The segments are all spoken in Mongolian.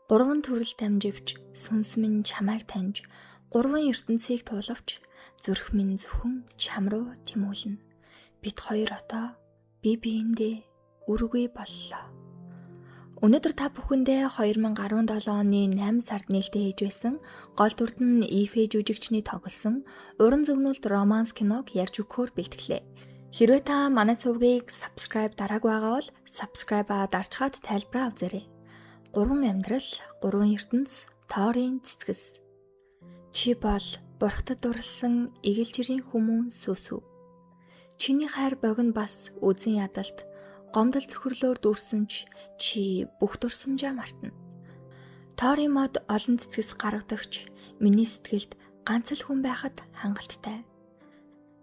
Гурван төрөл дамживч сүнс минь чамайг таньж, гурван ертөнцийг туулавч зүрх минь зөвхөн чам руу тэмүүлнэ. Бид хоёр одоо бие биендээ үргүй боллоо. Өнөөдөр та бүхэндээ 2017 оны 8 сард нээлттэй хийж байсан гол дүрд нь Ифэ жүжигчний тоглосон уран зөгнөлт романс киног ярьж өгөхөөр бэлтгэлээ. Хэрвээ та манай сувгийг subscribe дараагүй байгаа бол subscribe-аа дарчгаад тайлбараа үзээрэй. 3 амьдрал, 3 ертөнц, тоорын цэцгэс. Чи бол бурхтад дурласан игэл жирийн хүмүүн сүсв. Чиний хайр богино бас үзэн ядалт, гомдол цөхрлөөр дүүрсэн чи бүх дурсамжаа мартна. Тоорын мод олон цэцгэс гаргадагч миний сэтгэлд ганц л хүн байхад хангалттай.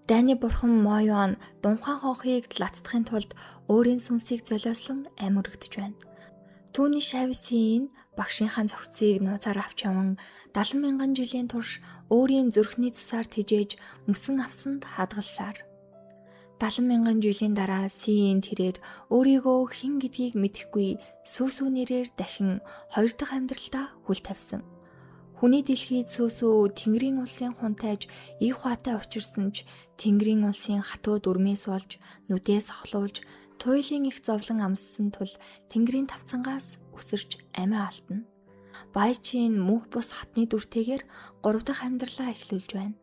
Дайны бурхан Моён дунхан хонхыг лацдахын тулд өөрийн сүнсийг золиослон амьд байна. Түүний шавьсын багшийнхаа зохицыг нууцаар авч яван 70,000 жилийн турш өөрийн зүрхний цусаар тижээж мөсөн авсанд хадгалсаар. 70,000 жилийн дараа Сийн тэрээр өөрийгөө хэн гэдгийг мэдэхгүй Сүсүү нэрээр дахин хоёр дахь амьдралдаа хүл тавьсан. Хүний дэлхийд Сүсүү Тэнгэрийн улсын хунтайж Ихватай учирсан ч Тэнгэрийн улсын хатуу дүрмээс болж нүдээс хохлуулж туйлын их зовлон амссан тул Тэнгэрийн тавцангаас өсөрч амиа алтна. Баячин мөнх бус хатны дүртэйгээр 3 дахь амьдралаа эхлүүлж байна.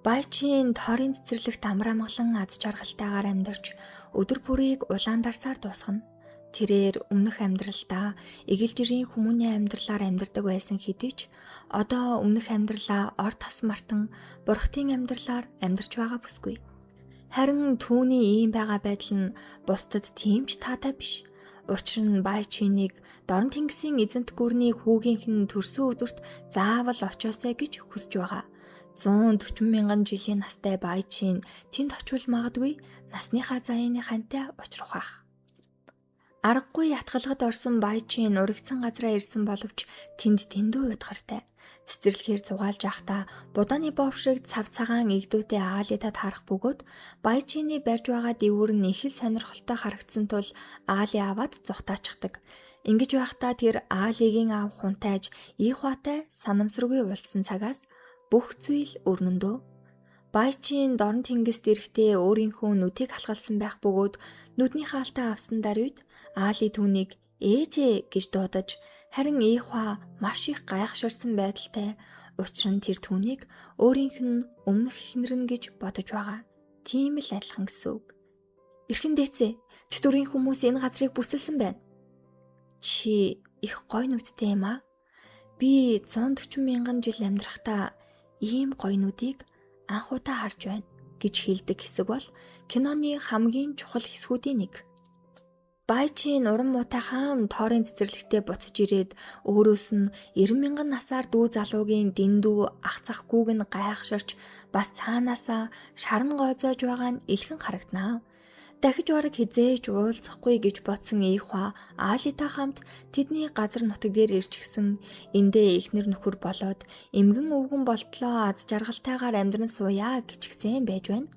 Баячин тоорын цэцэрлэгт амар амгалан аз жаргалтайгаар амьдарч өдөр бүрийг улаан дарсаар дуусгана. Тэрээр өмнөх амьдралдаа игэл жирийн хүмүүний амьдралаар амьдардаг байсан хэдий ч одоо өмнөх амьдралаа ор тас мартан бурхтын амьдралаар амьдарч байгаа бүсгүй. Харин түүний ийм байгаа байдал нь бусдад тийм ч таатай биш. Учир нь Баячиныг Дорн тэнгисийн эзэнт гүрний хүүгийнхэн төрсөн өдөрт заавал очоосэй гэж хүсэж байгаа. 140,000 жилийн настай Баячин тэнд очивол магадгүй насныхаа заяаны хантай учрах байх. Аргагүй ятгалгад орсон Баячин уригдсан газараа ирсэн боловч тэнд дэндүү удгартай. Цэцэрлэгээр зугаалж явахдаа будааны бов шиг цав цагаан игдүүтэй Аалитад харах бөгөөд Баячины барьж байгаа дэвүүр нь их л сонирхолтой харагдсан тул Аали аваад зүхтаачихдаг. Ингэж байхдаа тэр Аалигийн аав хунтайж Ихватай санамсаргүй уулзсан цагаас бүх зүйл өрнөндөө. Баячин Дорн тэнгист ирэхдээ өөрийнхөө нүдийг халахалсан байх бөгөөд нүдний хаалтаа авсан даруйд Аали түүнийг ээжээ гэж дуудаж харин Ихва маш их гайхширсан байдалтай. Учир нь тэр түүнийг өөрийнх нь өмнөх эхнэр нь гэж бодож байгаа. Тийм л адилхан гэсэн үг. Эрхэн дээцээ, чөтгөрийн хүмүүс энэ газрыг бүсэлсэн байна. Чи их гоё нүдтэй юм аа. Би 140,000 жил амьдрахдаа ийм гоё нүдийг анхудаа харж байна гэж хэлдэг хэсэг бол киноны хамгийн чухал хэсгүүдийн нэг. Баячин уран муутайхан тоорын цэцэрлэгтээ буцаж ирээд өөрөөс нь 90,000 насаар дүү залуугийн дэндүү ах цах гүүг нь гайхширч бас цаанаасаа шарн гойзоож байгаа нь илхэн харагданаа. Дахиж бараг хизээж уулзахгүй гэж бодсон Ихва Аалитай хамт тэдний газар нутаг дээр ирж гисэн эндээ ихнэр нөхөр болоод эмгэн өвгөн болтлоо аз жаргалтайгаар амьдран сууя гिचгсэн байж байна.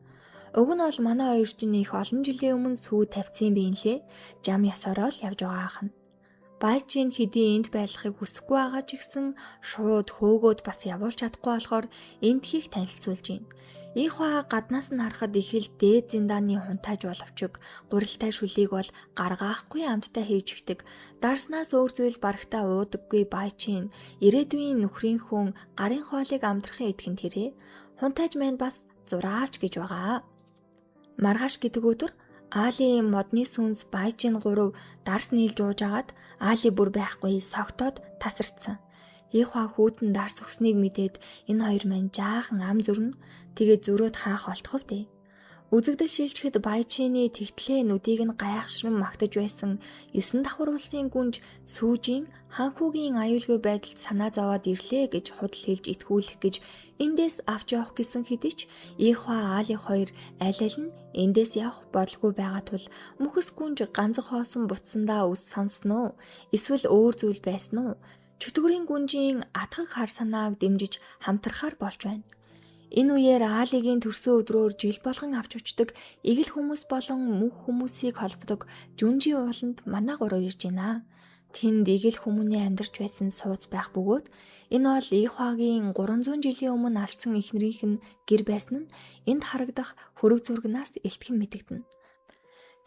Уг нь бол манай хоёр чинь их олон жилийн өмнө сүү тавьцсан биенлээ. Жам ясороо л явж байгаа ахна. Баячин хэдий энд байхыг хүсэхгүй байгаа ч гэсэн шууд хөөгөөд бас явуулж чадахгүй болохоор эндхийг танилцуулж байна. Ихва гаднаас нь харахад их л дээд зиндааны хунтайж боловч гурилтай шүлийг бол гаргаахгүй амттай хийж өгдөг. Дарснаас өөр зүйл барагтаа уудаггүй Баячин ирээдүйн нөхрийн хүн гарын хоолыг амтрахын эдгэн тэрэ. Хунтайж маань бас зураач гэж байгаа. Маргааш гэдэг өдөр Аали модны сүнс Баячин 3 дарс нийлж ууж агаад Аали бүр байхгүй согтоод тасарцсан. Ихва хүүтэн дарс өгснийг мэдээд энэ хоёр маань жаахан ам зүрнэ. Тэгээд зөрөөд хаах олдохов дээ. Үзэгдэл шилжихэд Баячины тэгтлээ нүдийг нь гайхшран магтаж байсан 9 давхар улсын гүнж сүүжийн ханхүүгийн аюулгүй байдалд санаа зовоод ирлээ гэж худал хэлж итгүүлэх гэж эндээс авч явах гэсэн хэдий ч Ихва Аали хоёр аль аль нь эндээс явах бодлого байгаа тул мөхөс гүнж ганцхан хоосон буцсандаа үс сансан уу? Эсвэл өөр зүйл байсан уу? Чөтгөрийн гүнжийн атгах хар санааг дэмжиж хамтрахаар болж байна. Энэ үеэр Аалигийн төрсөн өдрөөр жил болгон авч учдаг игэл хүмүүс болон мөнх хүмүүсийг холбодог Жүнжийн ууланд манай гурав ирж байна. Тэнд игэл хүмүүний амьдарч байсан сууц байх бөгөөд энэ бол Ихвагийн 300 жилийн өмнө алдсан эхнэрийнх нь гэр байсан нь энд харагдах хөрөг зургнаас илтгэн мэдэгдэнэ.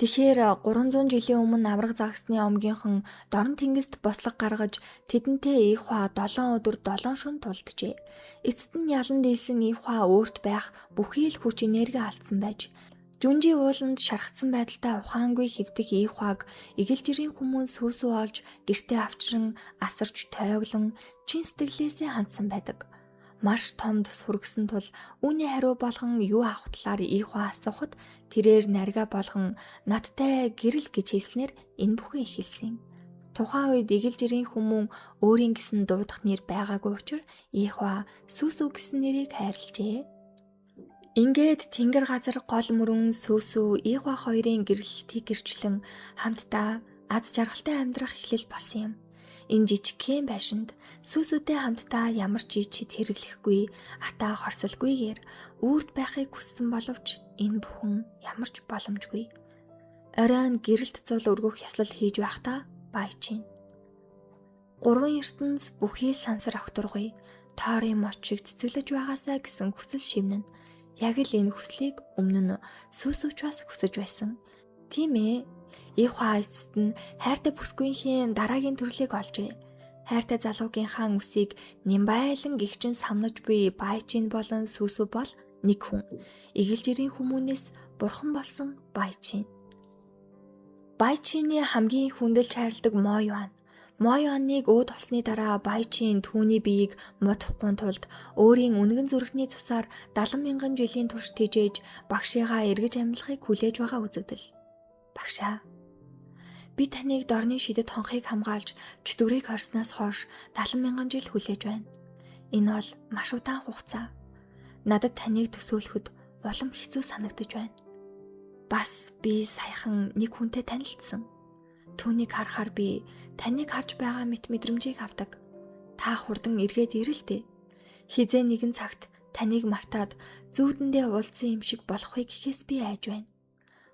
Тэгэхээр 300 жилийн өмнө авраг загасны омгийнхан дорн тэнгист бослог гаргаж тэдэнтэй Ихва 7 өдөр 7 шөнө тулджээ. Эцэст нь ялан дийлсэн Ихва өөрт байх бүхий л хүч энерги алдсан байж Жүнжийн ууланд шархсан байдалтай ухаангүй хэвдэх Ихваг игэл жирийн хүмүүс сүүсүү олж гэртээ авчран асарч тойглон чин сэтгэлээсээ хандсан байдаг. Маш том тус хүргэсэн тул үүний хариу болгон юу авах талаар Ихва асуухад тэрээр нарга болгон надтай гэрэл гэж хэлснээр энэ бүхэн эхэлсэн. Тухайн үед игэл жирийн хүмүүс өөрийн гэсэн дуудах нэр байгаагүй учраас Ихва сүүсүү гэсэн нэрийг хайрлжээ. Ингээд тэнгэр газар гол мөрөн сүүсүү Ихва хоёрын гэрэлтийг гэрчлэн хамтдаа аз жаргалтай амьдрах эхлэл болсон юм. Энэ жижигхэн байшинд сүүсүүтэй хамтдаа ямар ч ичид хэрэглэхгүй, атаа хорсолгүйгээр үрд байхыг хүссэн боловч энэ бүхэн ямар ч боломжгүй. Оройн гэрэлт зул өргөх яслал хийж байхдаа Баячин. Гурван ертөнц бүхий сансар огторгоё, тойрын мочийг цэцэглэж байгаасаа гэсэн хүсэл шивнэн. Яг л энэ хүслийг өмнө нь сүүсүүч бас хүсэж байсан. Тийм ээ. Ихва эцэст нь хайртай бүсгүйнхийн дараагийн төрлийг олжээ. Хайртай залуугийнхаа үсийг Нимбайлан гихчин самнаж буй Баячин болон сүүсүү бол нэг хүн. Игэл жирийн хүмүүнээс бурхан болсон Баячин. Баячины хамгийн хүндэлж хайрладаг Моюан. Моюаныг өөд олсны дараа Баячин түүний биеийг модохгүй тулд өөрийн үнэгэн зүрхний цусаар 70,000 жилийн турш тижээж багшигаа эргэж амьлахыг хүлээж байгаа үзэгдэл. Багшаа, би таныг дорны шидэд хонхыг хамгаалж чөтгөрийг хорсноос хойш 70,000 жил хүлээж байна. Энэ бол маш удаан хугацаа. Надад таныг төсөөлөхөд улам хэцүү санагдаж байна. Бас би саяхан нэг хүнтэй танилцсан. Түүнийг харахаар би таныг харж байгаа мэт мэдрэмжийг авдаг. Та хурдан эргээд ирэлтэй. Хизээ нэгэн цагт таныг мартаад зүүдэндээ уулзсан юм шиг болохыг гэхээс би айж байна.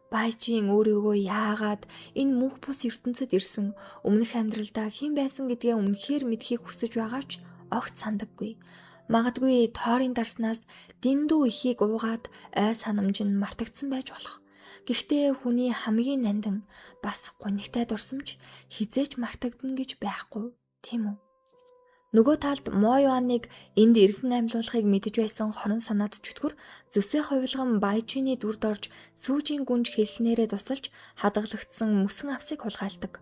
Баячин өөрийгөө яагаад энэ мөнх бус ертөнцид ирсэн өмнөх амьдралдаа хэн байсан гэдгээ үнэхээр мэдхийг хүсэж байгаа ч огт сандаггүй. Магадгүй тойрын дарснаас дэндүү ихийг уугаад ой санамж нь мартагдсан байж болох. Гэхдээ хүний хамгийн нандин бас гунигтай дурсамж хизээч мартагдана гэж байхгүй, тийм үү? Нөгөө талд Моюаныг энд эргэн амьлуулахыг мэдэж байсан хорон санаад чөтгөр зүсээ хувилган Баячины дүрд орж сүүжийн гүнж хэлснээрээ тусалж хадгалагдсан мөсөн авсыг хулгайлдаг.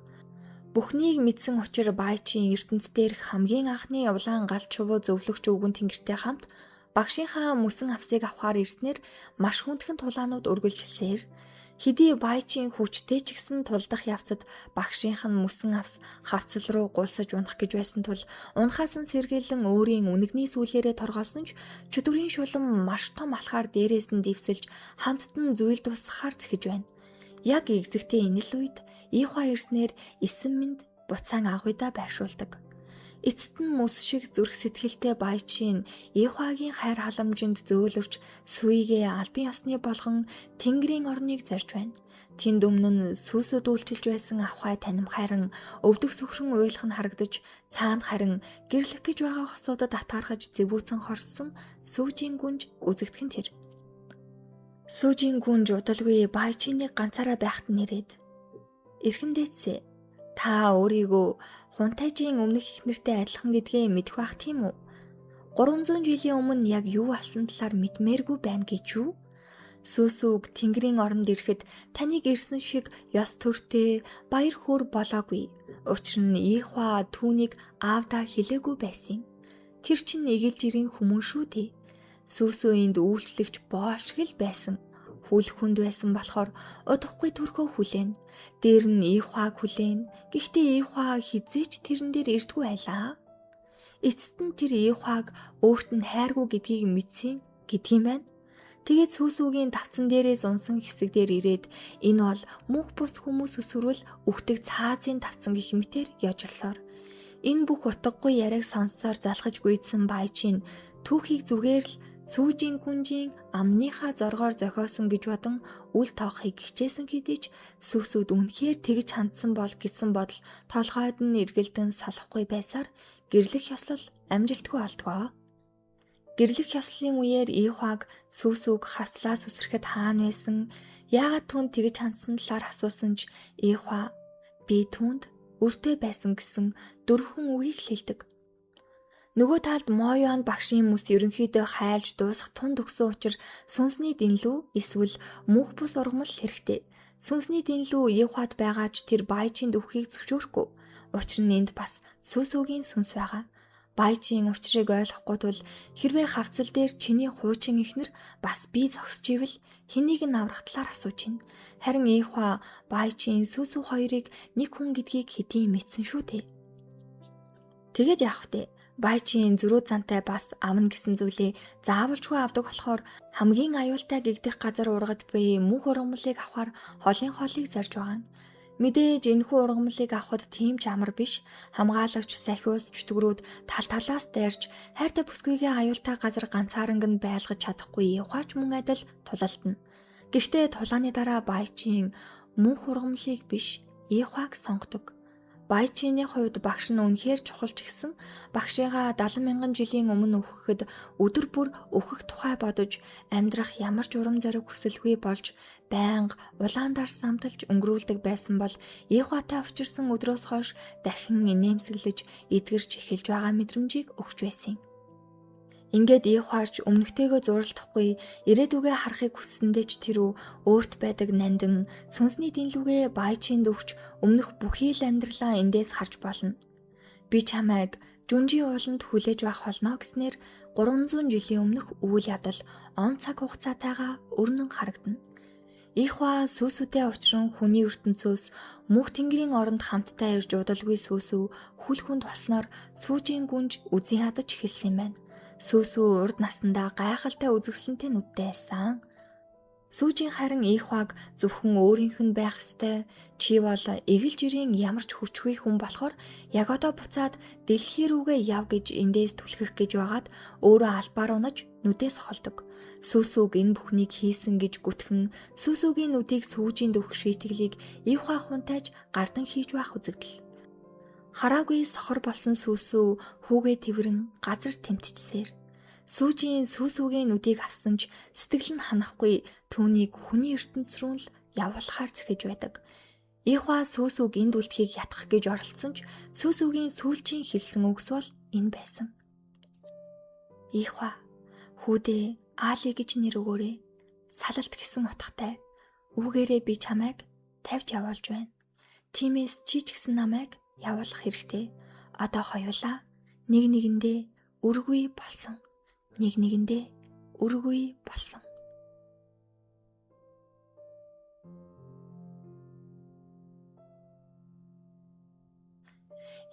Бүхнийг мэдсэн учир Баячин ертөнц дээрх хамгийн анхны улаан галт шувуу зөвлөгч өвгөн тэнгэртэй хамт багшийнхаа мөсөн авсыг авахар ирснээр маш хүндхэн тулаанууд үргэлжилсээр хэдий Баячин хүчтэй ч гэсэн тулдах явцад багшийнх нь мөсөн авс хавцал руу гулсаж унах гэж байсан тул унахаас нь сэргийлэн өөрийн үнэгний сүүлээрээ торгоосон ч чөтгөрийн шулам маш том алхаар дээрээс нь дэвсэлж хамтд нь зүйл тусахаар зэхэж байна. Яг игзэгтэй энэ л үед Ихва ирснээр эсэм минь буцаан агуйда байршуулдаг. Эцэст нь мөс шиг зүрх сэтгэлтэй Баячин Ихвагийн хайр халамжинд зөөлөвч сүйгээ албан ёсны болгон Тэнгэрийн орныг зорж байна. Тэнд өмнө нь сүүсүүд үйлчилж байсан авхай танимхайран өвдөх сүхрэн уйлах нь харагдаж цаанд харин гэрлэх гэж байгаа хосуудад атгархаж зэвүүцэн хорсон сүүжийн гүнж үзэгдэх нь тэр. Сүүжийн гүнж удалгүй Баячиныг ганцаараа байхад нэрээд эрхэн дээдсэ. Та өөрийгөө хунтайжийн өмнөх эхнэртэй адилхан гэдгээ мэдэх байх тийм үү? 300 жилийн өмнө яг юу болсон талаар мэдмээргүй байна гэж юу? Сүүсүүг Тэнгэрийн оронд ирэхэд таныг ирсэн шиг ёс төртэй баяр хөөр болоогүй. Учир нь Ихва түүнийг аавдаа хэлээгүй байсан. Тэр чинь игэл жирийн хүмүүс шүү дээ. Сүүсүүнд үйлчлэгч боолшг л байсан. Хүл хүнд байсан болохоор удахгүй төрхөө хүлээн. Дээр нь Ихваг хүлээн. Гэхдээ Ихва хизээч тэрэн дээр ирдгүй байлаа. Эцэст нь тэр Ихваг өөрт нь хайргүй гэдгийг мэдсэн гэдгийм байна. Тэгээд сүүсүүгийн тавцан дээрээс унсан хэсэг дээр ирээд энэ бол мөнх бус хүмүүс өсвөрвөл үхдэг цаазын тавцан гэх мэтээр яжлсаар. Энэ бүх утгагүй яриаг сонссоор залхаж гүйдсэн Баячин түүхийг зүгээр л сүүжийн күнжийн амныхаа зоргоор зохиосон гэж бодон үл тоохыг хичээсэн хэдий ч сүсүүд үнэхээр тэгж хандсан бол гэсэн бодол толгойд нь эргэлдэн салахгүй байсаар гэрлэх ёслол амжилтгүй болдгоо. Гэрлэх ёслолын үеэр Ихуаг сүсүг хаслаас үсрэхэд хаана байсан, яагаад түүнд тэгж хандсан талаар асуусан ч Ихуа би түүнд өртөө байсан гэсэн дөрвөн үгийг хэлдэг. Нөгөө талд Моён багшийн мэс ерөнхийдөө хайлж дуусах тунд өгсөн учраас сүнсний дэнлүү эсвэл мөнх бус ургамал хэрэгтэй. Сүнсний дэнлүү Ихуад байгаа ч тэр Баяжийн дөхгийг зөвшөөрөхгүй. Учир нь энд бас сүсүгийн сүнс байгаа. Баяжийн учрыг ойлгохгүй тул хэрвээ хавцал дээр чиний хуучин эхнэр бас би зогсож ивэл хэнийг нь аврах талаар асууж байна. Харин Ихуа Баяжийн сүсү хоёрыг нэг хүн гэдгийг хэдийн мэдсэн шүү дээ. Тэгээд яах вэ? Баяжийн зөрүү зантай бас авна гэсэн зүйлээ заавалжгүй авдаг болохоор хамгийн аюултай гэгдэх газар ургаж буй мөнх ургамлыг авахар холын хоолыг зарж байгаа. Мэдээж энэхүү ургамлыг авахд тийм ч амар биш. Хамгаалагч сахиус чөтгөрүүд тал талаас дайрч хайртай бүсгүйгээ аюултай газар ганцаарнг нь байлгаж чадахгүй Ихуач мөн адил тулалдана. Гэхдээ тулааны дараа Баяжийн мөнх ургамлыг биш Ихуаг сонгодог. Баяжины хувьд багш нь үнэхээр чухал ч гэсэн багшигаа 70,000 жилийн өмнө өгөхөд өдөр бүр өөхөх тухай бодож амьдрах ямар ч урам зориг хүсэлгүй болж байнга улаандар самталж өнгөрүүлдэг байсан бол Ихуатай учирсан өдрөөс хойш дахин инээмсэглэж эдгэрч эхэлж байгаа мэдрэмжийг өгч байсан. Ингээд Ихуач өмнөхтэйгөө зуралдахгүй ирээдүгээ харахыг хүссэндээ ч тэрүү өөрт байдаг нандин сүнсний дэнлүүгээ Баяжинд өгч өмнөх бүхий л амьдралаа эндээс харж болно. Би чамайг жүнжийн ууланд хүлээж байх болно гэснээр 300 жилийн өмнөх үйл явдал он цаг хугацаатайгаа өрнөн харагдана. Ихуа сүсүтэй учран хүний ертөнцөөс мөнх тэнгэрийн оронд хамтдаа ирж удалгүй сүсү хүл хүнд болсноор сүүжийн гүнж үзэн ядаж эхэлсэн юм байна. Сүсү урд насандаа гайхалтай үзэсгэлэнтэй нүдтэй байсан. Сүүжийн харин Ихуаг зөвхөн өөрийнх нь байх ёстой. Чи бол эгэл жирийн ямар ч хүчгүй хүн болохоор яг одоо буцаад дэлхий рүүгээ яв гэж эндээс түлхэх гэж байгаад өөрөө албаар унаж нүдээс холдог. Сүсүг энэ бүхнийг хийсэн гэж гүтгэн сүсүгийн нүдийг сүүжийн дөх шийтгэлийг Ихуа хунтайж гардан хийж байх үзэгдэл. Хараагүй сохор болсон сүсү хүүгээ тэрвэрэн газар тэмтчихсээр сүүжийн сүсүгийн нүдийг авсан ч сэтгэл нь ханахгүй түүнийг хүний ертөнц рүү л явуулахаар зэхэж байдаг. Ихуа сүсүг энд үлдэхийг ятгах гэж оролцсон ч сүсүгийн сүүлчийн хэлсэн үгс бол энэ байсан. Ихуа хүүдээ Аали гэж нэр өгөөрэй. Салалт гэсэн утгатай. Үүгээрээ би чамайг тавьж явуулж байна. Тиймээс чи ч гэсэн намайг явуулах хэрэгтэй. Одоо хоёулаа нэг нэгэндээ үргүй болсон. Нэг нэгэндээ үргүй болсон.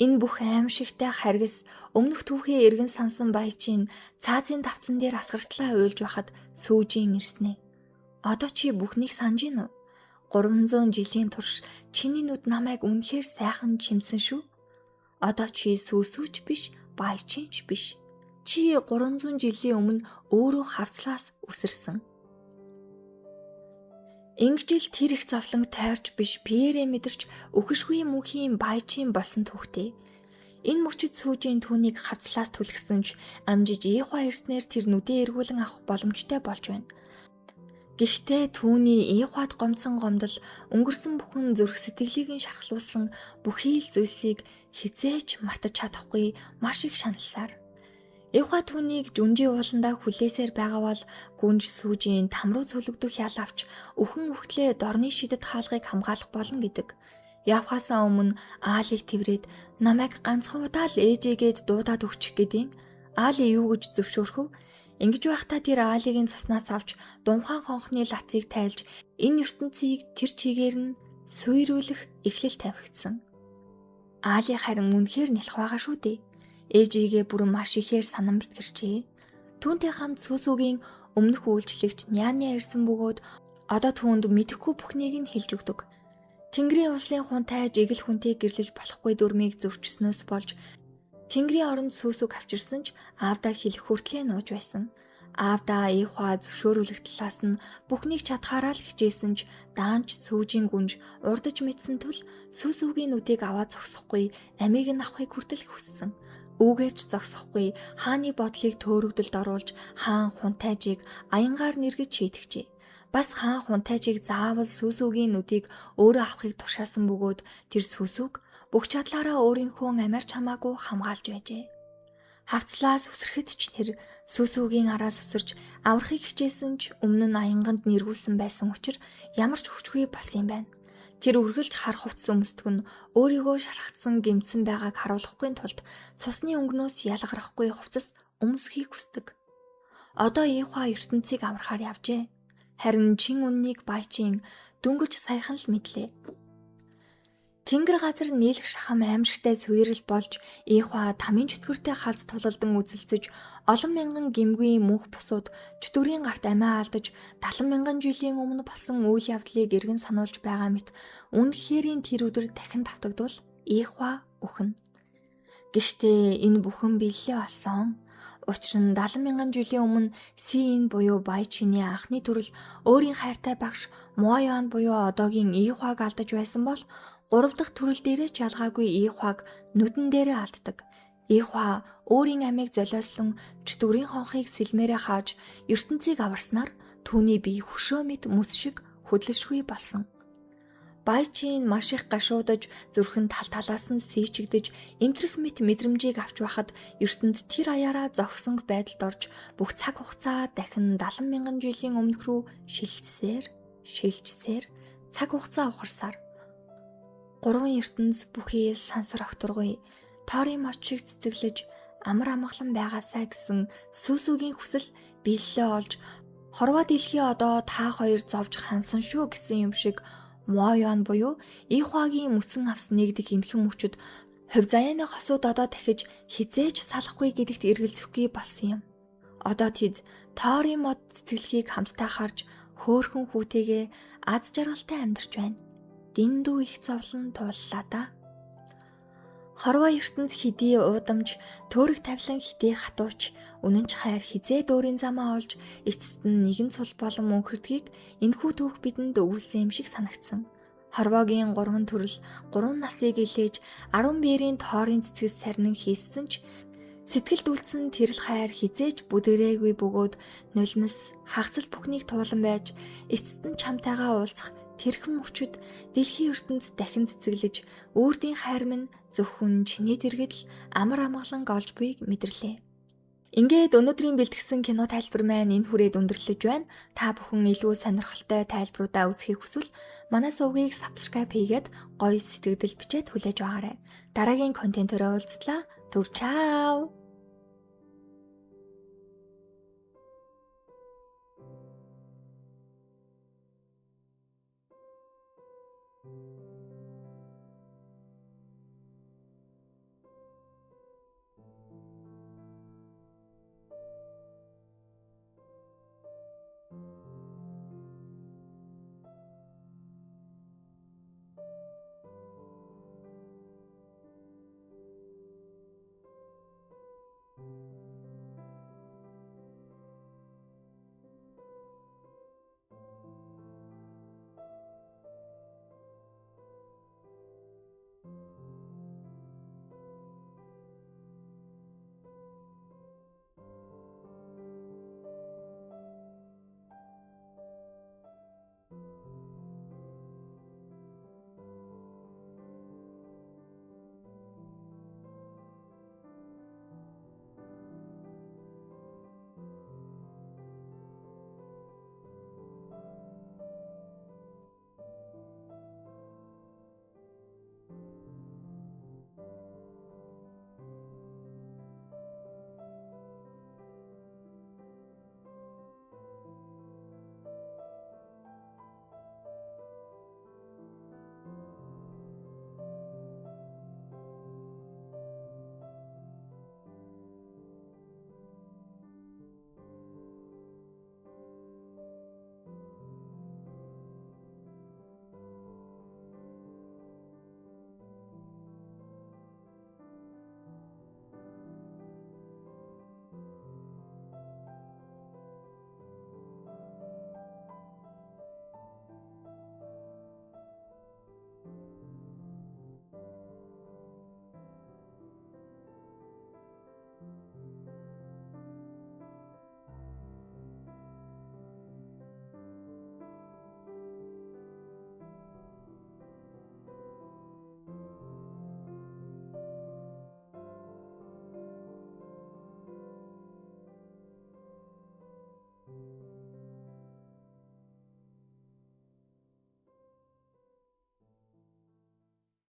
Энэ бүх аимшигтай харгас өмнөх түүхээ эргэн сансан Баяжийн цаазын давтан дээр асгартлаа уйлж байхад сүүжийн ирснэ. Одоо чи бүхнийг санаж гин үү? 300 жилийн турш чиний нүд намайг үнэхээр сайхан чимсэн шүү. Одоо чи сүсүүч биш, Баяжийнч биш. Чи 300 жилийн өмнө өөрөө хавцлаас үсэрсэн. Ингэжл тэр их зовлон тойрч биш Пьерэ мэдэрч үхшгүй мөнхийн Баяжийн болсон түүхтэй. Энэ мөчөд сүүжийн түүнийг хавцлаас түлхсэн ч амжиж Ихуа ирснээр тэр нүдээ эргүүлэн авах боломжтой болж байна. Гэхдээ түүний Ихуад гомдсон гомдол өнгөрсөн бүхэн зүрх сэтгэлийг нь шархлуулсан бүхий л зүйлсийг хизээч мартаж чадахгүй маш их шаналсаар. Ихуа түүнийг жүнжийн ууландаа хүлээсээр байгаа бол гүнж сүүжийн там руу цөлөгдөх ял авч өхөн үхтлээ дорны шидэд хаалгыг хамгаалах болно гэдэг. Явхаасаа өмнө Аалийг тэврээд намайг ганцхан удаа л ээжээгээд дуудаад өгчих гэдیں۔ Аали юу гэж зөвшөөрөхөв? Ингэж байхдаа тэр Аалигийн цуснаас авч дунхаан хонхны лацыг тайлж энэ ертөнцийг тэр чигээр нь сүйрүүлэх эхлэл тавигдсан. Аали харин үнэхээр нэлэх байгаа шүү дээ. Ээжигээ бүрэн маш ихээр санан битгэрчээ. Түүнтэй хамт сүсүгийн өмнөх үйлчлэгч Няня ирсэн бөгөөд одоо түүнд мэдэхгүй бүхнийг нь хэлж өгдөг. Тэнгэрийн улсын хунтайж эгэл хүнтэй гэрлэж болохгүй дүрмийг зөрчснөөс болж Тэнгэрийн оронд сүсүг авчирсан ч аавдаа хэлэх хүртлээр нууж байсан. Аавда Ихва зөвшөөрүүлэх талаас нь бүхнийг чадхаараа л хичээсэн ч даанч сүүжийн гүнж урдаж мэдсэн тул сүс үгийн нүдийг аваад зогсохгүй амийг нь авахыг хүртэл хүссэн. Үүгээр ч зогсохгүй хааны бодлыг төөрөгдөлд оруулж хаан Хунтайжийг аянгаар нэргэж шийтгэжээ. Бас хаан Хунтайжийг заавал сүс үгийн нүдийг өөрөө авахыг тушаасан бөгөөд тэр сүс үг бүх чадлаараа өөрийнхөө амиарч хамаагүй хамгаалж байжээ. Хавцлаас үсрэхэд ч тэр сүс үгийн араас үсэрч аврахыг хичээсэн ч өмнө нь аянганд нэргүүлсэн байсан учраас ямар ч хүчгүй болсон юм байна. Тэр үргэлж хар хувцс өмсдөг нь өөрийгөө шархацсан гэмтсэн байгааг харуулахгүй тулд цусны өнгнөөс ялгарахгүй хувцас өмсөхийг хүсдэг. Одоо Ихва ертөнцийг аврахаар явжээ. Харин чин үннийг Баячин дөнгөж саяхан л мэдлээ. Тэнгэр газар нийлэх шахам аимшигтай сүйрэл болж Ихва тамийн чөтгөртэй халз тулалдан үзэлцэж олон мянган гимгүй мөнх бусууд чөтгөрийн гарт амиа алдаж 70 мянган жилийн өмнө болсон үйл явдлыг эргэн сануулж байгаа мэт үнэхэрийн тэр өдөр дахин давтагдвал Ихва үхэн. Гэхдээ энэ бүхэн бэлээ болсон. Учир нь 70 мянган жилийн өмнө Син буюу Баячины анхны төрөл өөрийн хайртай багш Моян буюу одоогийн Ихваг алдаж байсан бол 3 дахь төрөл дээрээ ч ялгаагүй Ихваг нүдэн дээрээ алддаг. Ихва өөрийн амийг золиослон чөтгөрийн хонхыг сэлмээрээ хааж ертөнцийг аварснаар түүний бие хөшөө мэт мэс шиг хөдлөшгүй болсон. Баячин маш их гашуудаж зүрхэн тал талаас нь сийчигдэж эмтрэх мэт мэдрэмжийг авч байхад ертөнд тэр аяараа зогсонг байдалд орж бүх цаг хугацаа дахин 70 мянган жилийн өмнөх рүү шилжсээр цаг хугацаа ухарсаар 3 ертөнц бүхий сансар огторгоё тоорын моч шиг цэцэглэж амар амгалан байгаасаа гэсэн сүсүгийн хүсэл биелэлээ олж хорвоо дэлхий одоо та хоёр зовж хансан шүү гэсэн юм шиг Моян буюу Ихвагийн мөсөн авс нэгдэх энхэн мөчөд хувь заяаны хосууд одоо дахиж хизээч салахгүй гэдэгт эргэлзэхгүй болсон юм. Одоо тэд тоорын мод цэцгэлгийг хамтдаа харж хөөхөн хүүтэйгээ аз жаргалтай амьдарч байна. Дэндүү их зовлон тууллаа да. Хорвоо ертөнц хэдий уудамж төөрөх тавилан хэдий хатууч үнэн ч хайр хизээ дөөрийн замаа олж эцэст нь нэгэн цул болон мөнхөрдгийг энэхүү түүх бидэнд өвүүлсэн юм шиг санагдсан. Хорвоогийн 3 төрөл 3 насыг илээж 10 биерийн тоорын цэцгэс сарнин хийсэн ч сэтгэлд үлдсэн тэрл хайр хизээж бүдэрээгүй бөгөөд нулимс хагцал бүхнийг туулан байж эцэст нь чамтайгаа уулзах тэрхэн мөчөд дэлхийн ертөнд дахин цэцэглэж үрдийн хайр минь зөвхөн чиний дэргэд амар амгалан олж буйг мэдэрлээ. Ингээд өнөөдрийн бэлтгэсэн кино тайлбар маань энэ хүрээд өндөрлөж байна. Та бүхэн илүү сонирхолтой тайлбаруудаа үзхийг хүсвэл манай сувгийг subscribe хийгээд гоё сэтгэгдэл бичээд хүлээж байгаарай. Дараагийн контентөөрөө уулзлаа. Түр чаав.